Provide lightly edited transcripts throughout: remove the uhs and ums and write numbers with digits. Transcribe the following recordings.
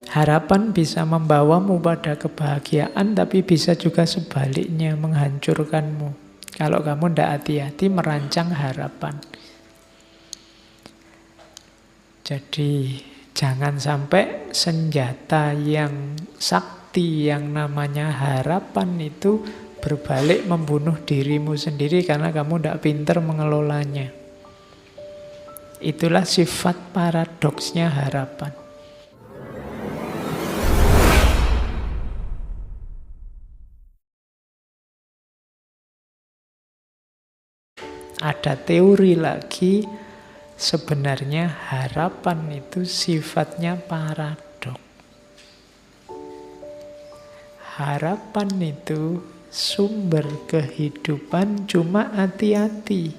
Harapan bisa membawamu pada kebahagiaan, tapi bisa juga sebaliknya menghancurkanmu. Kalau kamu tidak hati-hati merancang harapan. Jadi jangan sampai senjata yang sakti yang namanya harapan itu berbalik membunuh dirimu sendiri karena kamu tidak pintar mengelolanya. Itulah sifat paradoksnya harapan. Ada teori lagi, sebenarnya harapan itu sifatnya paradok. Harapan itu sumber kehidupan, cuma hati-hati.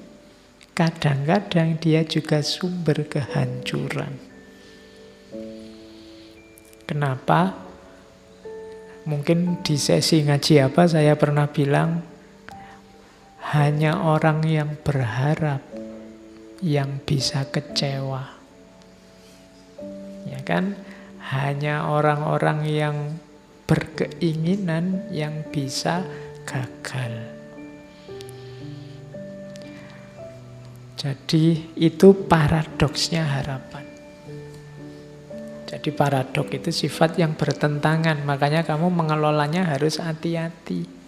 Kadang-kadang dia juga sumber kehancuran. Kenapa? Mungkin di sesi ngaji apa saya pernah bilang, hanya orang yang berharap yang bisa kecewa. Ya kan? Hanya orang-orang yang berkeinginan yang bisa gagal. Jadi itu paradoksnya harapan. Jadi paradok itu sifat yang bertentangan, makanya kamu mengelolanya harus hati-hati.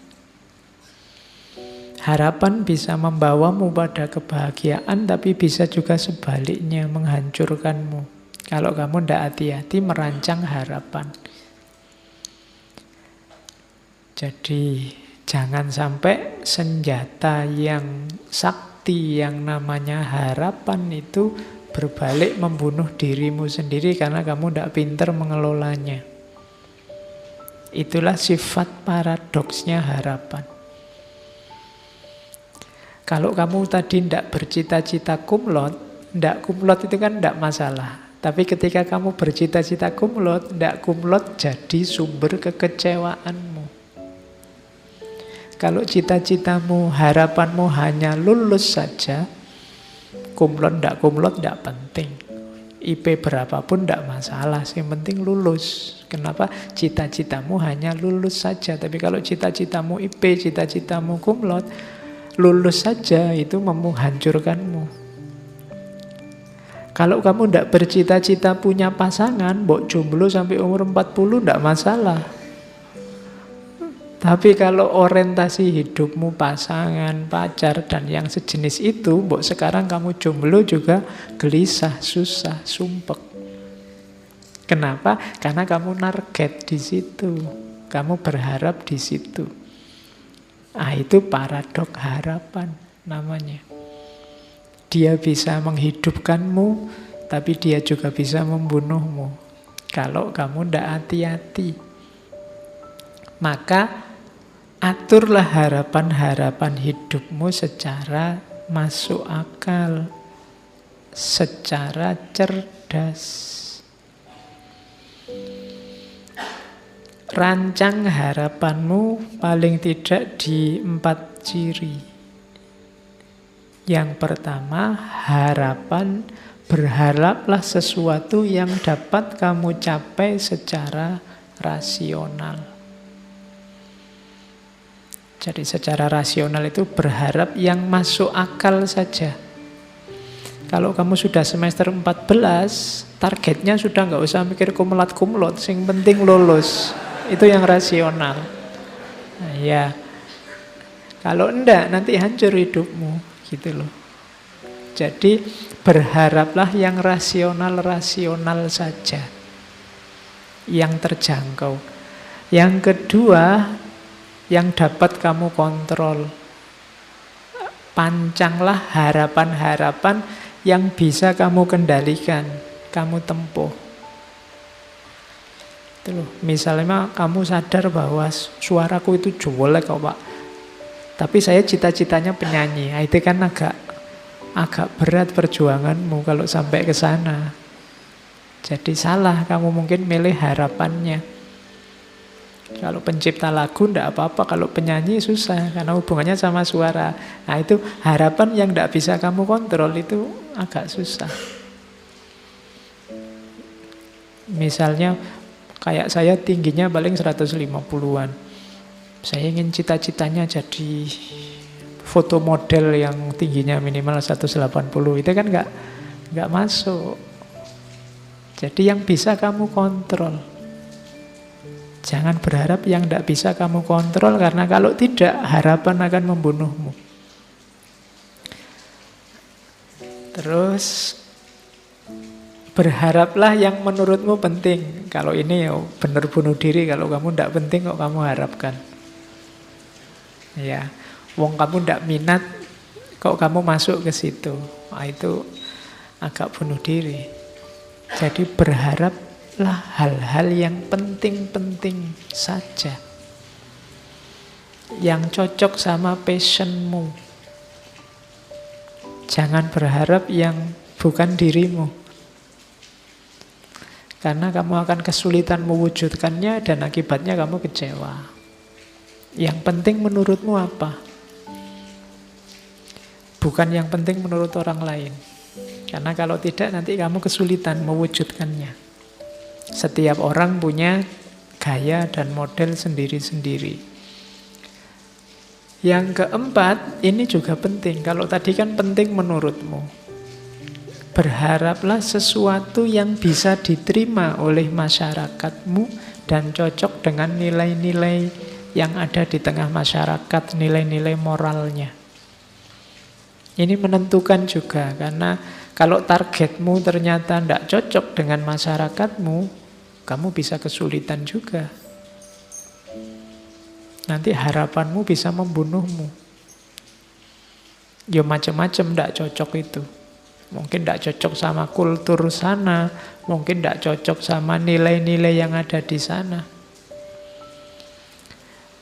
Harapan bisa membawamu pada kebahagiaan, tapi bisa juga sebaliknya menghancurkanmu. Kalau kamu tidak hati-hati merancang harapan. Jadi jangan sampai senjata yang sakti yang namanya harapan itu berbalik membunuh dirimu sendiri karena kamu tidak pintar mengelolanya. Itulah sifat paradoksnya harapan. Kalau kamu tadi tidak bercita-cita kumlot, tidak kumlot itu kan tidak masalah. Tapi ketika kamu bercita-cita kumlot, tidak kumlot jadi sumber kekecewaanmu. Kalau cita-citamu, harapanmu hanya lulus saja, kumlot tidak penting. IP berapapun tidak masalah, yang penting lulus. Kenapa? Cita-citamu hanya lulus saja. Tapi kalau cita-citamu IP, cita-citamu kumlot, lulus saja itu menghancurkanmu. Kalau kamu tidak bercita-cita punya pasangan, mbok jomblo sampai umur 40 tidak masalah. Tapi kalau orientasi hidupmu pasangan, pacar, dan yang sejenis itu, mbok sekarang kamu jomblo juga gelisah, susah, sumpek. Kenapa? Karena kamu target di situ. Kamu berharap di situ. Itu paradok harapan namanya. Dia bisa menghidupkanmu, tapi dia juga bisa membunuhmu. Kalau kamu tidak hati-hati. Maka aturlah harapan-harapan hidupmu secara masuk akal, secara cerdas. Rancang harapanmu paling tidak di 4 ciri. Yang pertama, harapan, berharaplah sesuatu yang dapat kamu capai secara rasional. Jadi secara rasional itu berharap yang masuk akal saja. Kalau kamu sudah semester 14, targetnya sudah nggak usah mikir kumlot, yang penting lulus. Itu yang rasional. Nah, ya. Kalau enggak, nanti hancur hidupmu. Gitu loh. Jadi berharaplah yang rasional-rasional saja. Yang terjangkau. Yang kedua, yang dapat kamu kontrol. Pancanglah harapan-harapan yang bisa kamu kendalikan, kamu tempuh. Itu loh. Misalnya kamu sadar bahwa suaraku itu jelek kok Pak, tapi saya cita-citanya penyanyi. Itu kan agak berat perjuanganmu kalau sampai ke sana. Jadi salah kamu mungkin milih harapannya. Kalau pencipta lagu tidak apa-apa, kalau penyanyi susah karena hubungannya sama suara. Nah itu harapan yang tidak bisa kamu kontrol, itu agak susah. Misalnya Kayak saya tingginya paling 150-an. Saya ingin cita-citanya jadi foto model yang tingginya minimal 180. Itu kan nggak masuk. Jadi yang bisa kamu kontrol. Jangan berharap yang tidak bisa kamu kontrol, karena kalau tidak, harapan akan membunuhmu. Terus, berharaplah yang menurutmu penting. Kalau ini ya benar bunuh diri, kalau kamu tidak penting kok kamu harapkan. Ya, wong kamu tidak minat, kok kamu masuk ke situ. Nah, itu agak bunuh diri. Jadi berharaplah hal-hal yang penting-penting saja, yang cocok sama passionmu. Jangan berharap yang bukan dirimu, karena kamu akan kesulitan mewujudkannya dan akibatnya kamu kecewa. Yang penting menurutmu apa? Bukan yang penting menurut orang lain. Karena kalau tidak nanti kamu kesulitan mewujudkannya. Setiap orang punya gaya dan model sendiri-sendiri. Yang keempat, ini juga penting. Kalau tadi kan penting menurutmu. Berharaplah sesuatu yang bisa diterima oleh masyarakatmu dan cocok dengan nilai-nilai yang ada di tengah masyarakat, nilai-nilai moralnya. Ini menentukan juga, karena kalau targetmu ternyata tidak cocok dengan masyarakatmu, kamu bisa kesulitan juga. Nanti harapanmu bisa membunuhmu. Ya macam-macam tidak cocok itu. Mungkin tidak cocok sama kultur sana, mungkin tidak cocok sama nilai-nilai yang ada di sana.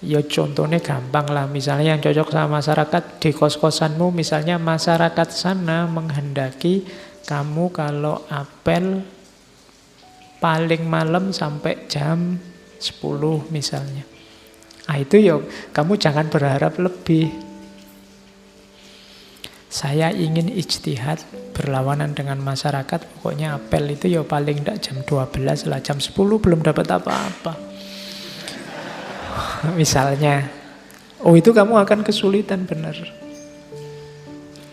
Ya contohnya gampang lah, misalnya yang cocok sama masyarakat di kos-kosanmu, misalnya masyarakat sana menghendaki kamu kalau apel paling malam sampai jam 10 misalnya. Nah itu ya kamu jangan berharap lebih. Saya ingin ijtihad berlawanan dengan masyarakat, pokoknya apel itu ya paling tidak jam 12 lah, jam 10 belum dapat apa-apa. Misalnya, oh itu kamu akan kesulitan benar.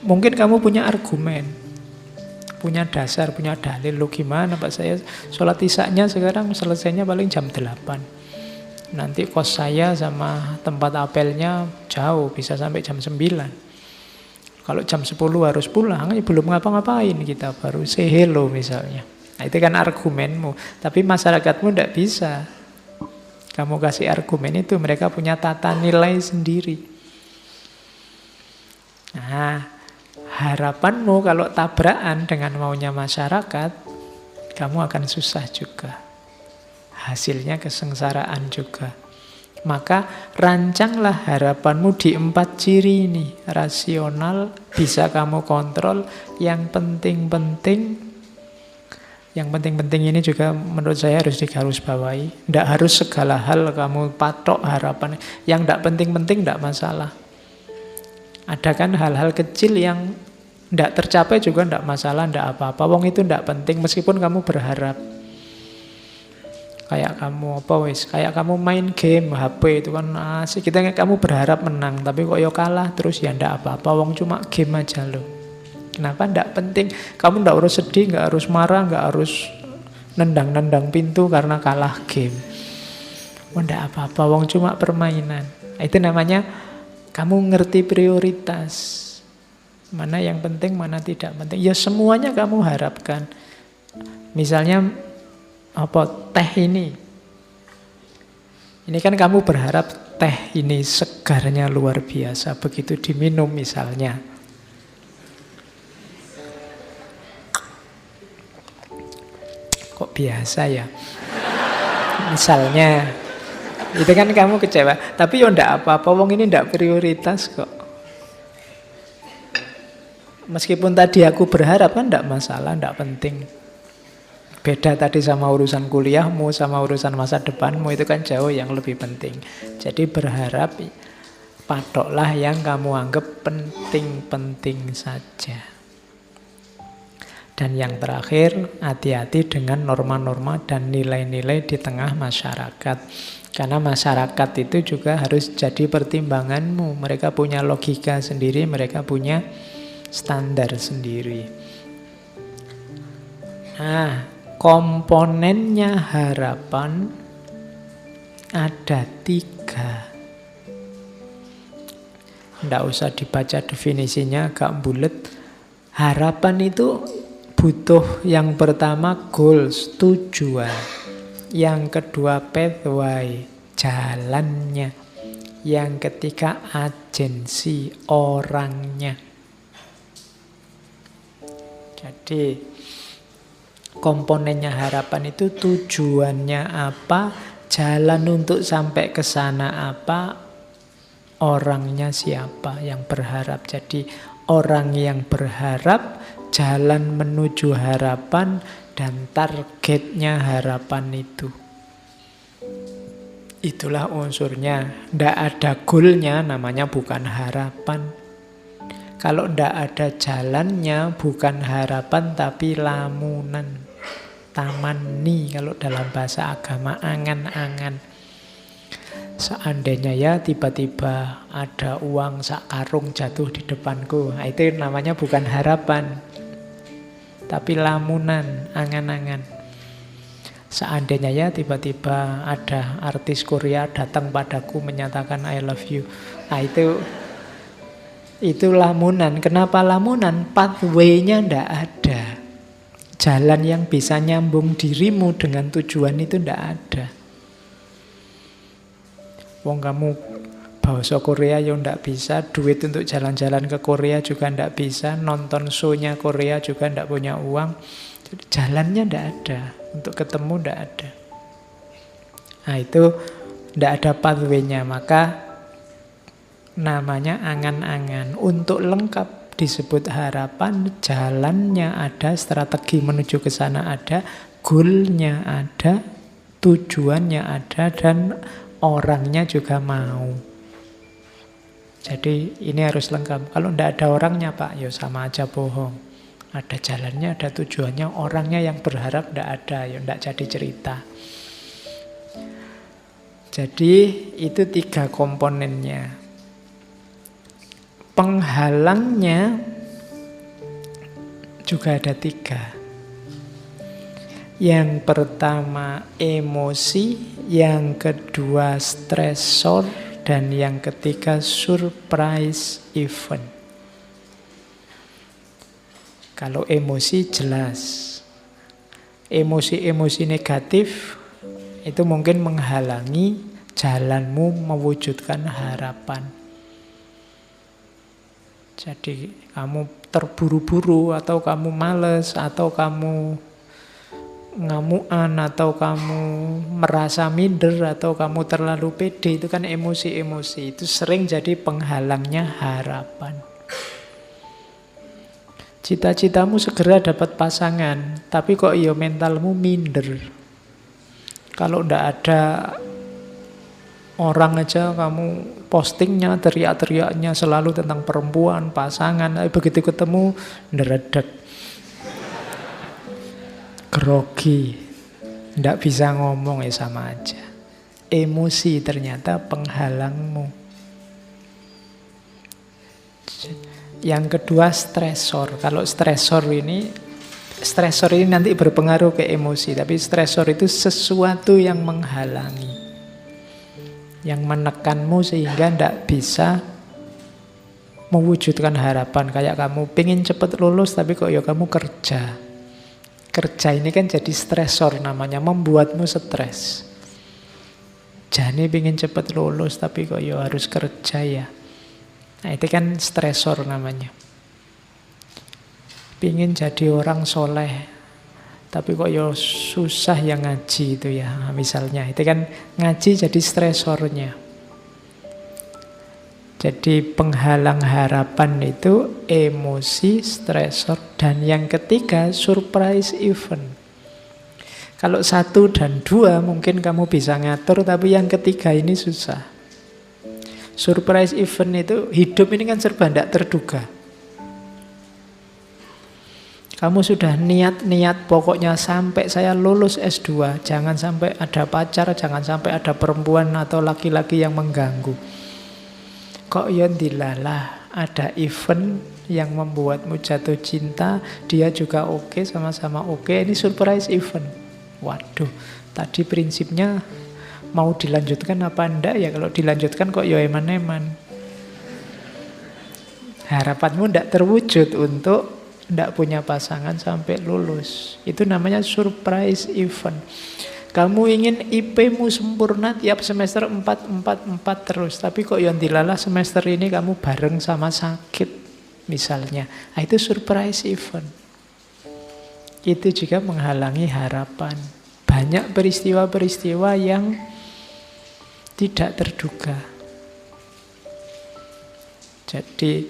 Mungkin kamu punya argumen, punya dasar, punya dalil. Lo gimana Pak, saya sholat isya-nya sekarang selesainya paling jam 8. Nanti kos saya sama tempat apelnya jauh, bisa sampai jam 9. Kalau jam 10 harus pulang, ya belum ngapa-ngapain kita, baru say hello misalnya. Nah itu kan argumenmu, tapi masyarakatmu tidak bisa. Kamu kasih argumen itu, mereka punya tata nilai sendiri. Nah, harapanmu kalau tabrakan dengan maunya masyarakat, kamu akan susah juga. Hasilnya kesengsaraan juga. Maka rancanglah harapanmu di 4 ciri ini. Rasional, bisa kamu kontrol, yang penting-penting. Yang penting-penting ini juga menurut saya harus digarisbawahi. Tidak harus segala hal kamu patok harapan. Yang tidak penting-penting tidak masalah. Ada kan hal-hal kecil yang tidak tercapai juga tidak masalah, tidak apa-apa. Wong itu tidak penting meskipun kamu berharap. Kayak kamu kayak kamu main game HP itu kan asik. Kamu berharap menang, tapi kok ya kalah terus, ya tidak apa-apa. Wong cuma game aja loh. Kenapa? Tidak penting. Kamu tidak harus sedih, nggak harus marah, nggak harus nendang-nendang pintu karena kalah game. Oh, tidak apa-apa, wong cuma permainan. Itu namanya kamu ngerti prioritas. Mana yang penting, mana tidak penting. Ya semuanya kamu harapkan. Misalnya teh ini. Ini kan kamu berharap teh ini segarnya luar biasa. Begitu diminum misalnya. Kok biasa ya? Misalnya, itu kan kamu kecewa. Tapi ya ndak apa-apa, wong ini ndak prioritas kok. Meskipun tadi aku berharap kan ndak masalah, ndak penting. Beda tadi sama urusan kuliahmu, sama urusan masa depanmu, itu kan jauh yang lebih penting. Jadi berharap, patoklah yang kamu anggap penting-penting saja. Dan yang terakhir, hati-hati dengan norma-norma dan nilai-nilai di tengah masyarakat. Karena masyarakat itu juga harus jadi pertimbanganmu. Mereka punya logika sendiri, mereka punya standar sendiri. Nah, komponennya harapan ada 3. Nggak usah dibaca definisinya, agak bulet. Harapan itu butuh yang pertama goals, tujuan. Yang kedua pathway, jalannya. Yang ketiga agensi, orangnya. Jadi komponennya harapan itu tujuannya apa, jalan untuk sampai ke sana apa, orangnya siapa yang berharap. Jadi orang yang berharap, jalan menuju harapan, dan targetnya harapan itu. Itulah unsurnya. Nggak ada goalnya, namanya bukan harapan. Kalau nggak ada jalannya, bukan harapan tapi lamunan. Tamanni kalau dalam bahasa agama, angan-angan. Seandainya ya tiba-tiba ada uang sak karung jatuh di depanku, nah, itu namanya bukan harapan, tapi lamunan, angan-angan. Seandainya ya tiba-tiba ada artis Korea datang padaku menyatakan I love you, nah, itu lamunan. Kenapa lamunan? Pathway-nya ndak ada. Jalan yang bisa nyambung dirimu dengan tujuan itu ndak ada. Wong kamu bahasa Korea ya ndak bisa, duit untuk jalan-jalan ke Korea juga ndak bisa, nonton show-nya Korea juga ndak punya uang. Jadi jalannya ndak ada, untuk ketemu ndak ada. Nah itu ndak ada pathway-nya, maka namanya angan-angan. Untuk lengkap disebut harapan, jalannya ada, strategi menuju ke sana ada, goal-nya ada, tujuannya ada, dan orangnya juga mau. Jadi ini harus lengkap. Kalau tidak ada orangnya Pak, ya sama aja bohong. Ada jalannya, ada tujuannya, orangnya yang berharap tidak ada, ya tidak jadi cerita. Jadi itu 3 komponennya. Penghalangnya juga ada 3. Yang pertama emosi, yang kedua stresor, dan yang ketiga surprise event. Kalau emosi jelas, emosi-emosi negatif itu mungkin menghalangi jalanmu mewujudkan harapan. Jadi kamu terburu-buru, atau kamu males, atau kamu ngamuan, atau kamu merasa minder, atau kamu terlalu pede, itu kan emosi-emosi. Itu sering jadi penghalangnya harapan. Cita-citamu segera dapat pasangan, tapi kok iya mentalmu minder. Kalau ndak ada orang aja kamu postingnya, teriak-teriaknya selalu tentang perempuan, pasangan, tapi begitu ketemu nderedek, grogi, ndak bisa ngomong, ya sama aja. Emosi ternyata penghalangmu. Yang kedua stresor. Kalau stresor ini nanti berpengaruh ke emosi, tapi stresor itu sesuatu yang menghalangi, yang menekanmu sehingga ndak bisa mewujudkan harapan. Kayak kamu pengen cepet lulus tapi kok ya kamu kerja. Kerja ini kan jadi stresor namanya, membuatmu stres. Jani pengen cepet lulus tapi kok ya harus kerja ya. Nah itu kan stresor namanya. Pengen jadi orang soleh tapi kok ya susah yang ngaji itu ya, misalnya. Itu kan ngaji jadi stresornya. Jadi penghalang harapan itu emosi, stresor, dan yang ketiga surprise event. Kalau 1 dan 2 mungkin kamu bisa ngatur, tapi yang ketiga ini susah. Surprise event itu, hidup ini kan serba tidak terduga. Kamu sudah niat-niat pokoknya sampai saya lulus S2. Jangan sampai ada pacar, jangan sampai ada perempuan atau laki-laki yang mengganggu. Kok ya dilalah, ada event yang membuatmu jatuh cinta, dia juga oke, sama-sama oke, ini surprise event. Waduh, tadi prinsipnya mau dilanjutkan apa enggak ya? Kalau dilanjutkan kok ya eman-eman. Harapanmu enggak terwujud untuk tidak punya pasangan sampai lulus. Itu namanya surprise event. Kamu ingin IP-mu sempurna tiap semester 4 terus. Tapi kok yang dilalah semester ini kamu bareng sama sakit misalnya. Nah, itu surprise event. Itu juga menghalangi harapan. Banyak peristiwa-peristiwa yang tidak terduga. Jadi,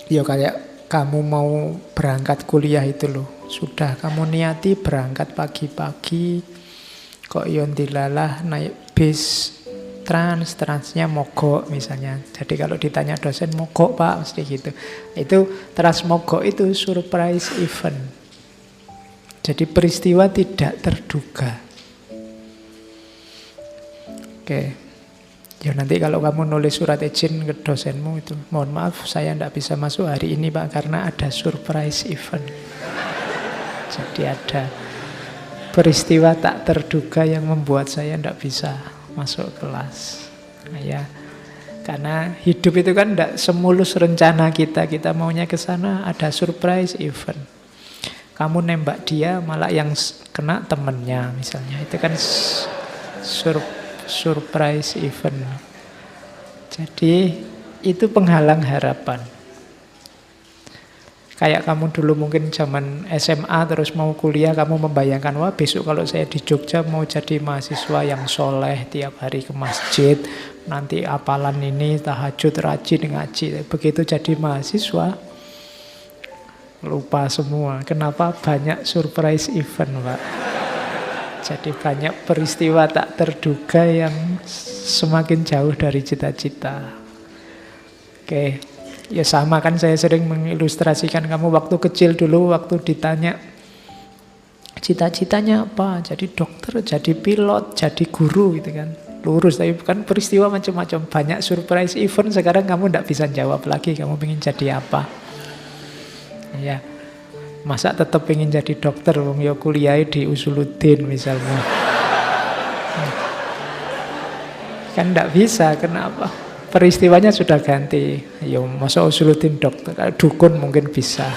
ya kayak kamu mau berangkat kuliah itu loh. Sudah kamu niati berangkat pagi-pagi, kok yon dilalah naik bis transnya mogok misalnya. Jadi kalau ditanya dosen, mogok pak, mesti gitu. Itu trans mogok itu surprise event. Jadi peristiwa tidak terduga. Oke. Ya nanti kalau kamu nulis surat izin ke dosenmu itu, mohon maaf saya tidak bisa masuk hari ini pak karena ada surprise event. Jadi ada peristiwa tak terduga yang membuat saya tidak bisa masuk kelas. Nah, ya, karena hidup itu kan tidak semulus rencana kita maunya ke sana, ada surprise event. Kamu nembak dia malah yang kena temennya misalnya, itu kan surprise event. Jadi itu penghalang harapan. Kayak kamu dulu mungkin zaman SMA terus mau kuliah, kamu membayangkan, wah besok kalau saya di Jogja mau jadi mahasiswa yang soleh, tiap hari ke masjid, nanti apalan ini, tahajud, rajin, ngaji. Begitu jadi mahasiswa, lupa semua. Kenapa? Banyak surprise event, Pak. Jadi banyak peristiwa tak terduga yang semakin jauh dari cita-cita. Oke, ya sama kan saya sering mengilustrasikan kamu waktu kecil dulu, waktu ditanya cita-citanya apa? Jadi dokter, jadi pilot, jadi guru gitu kan. Lurus, tapi bukan peristiwa macam-macam. Banyak surprise event, sekarang kamu tidak bisa jawab lagi kamu ingin jadi apa. Ya. Masa tetap ingin jadi dokter, wong ya kuliah di Usuluddin misalnya. Kan tidak bisa, kenapa? Peristiwanya sudah ganti. Ya masa Usuluddin dokter, dukun mungkin bisa.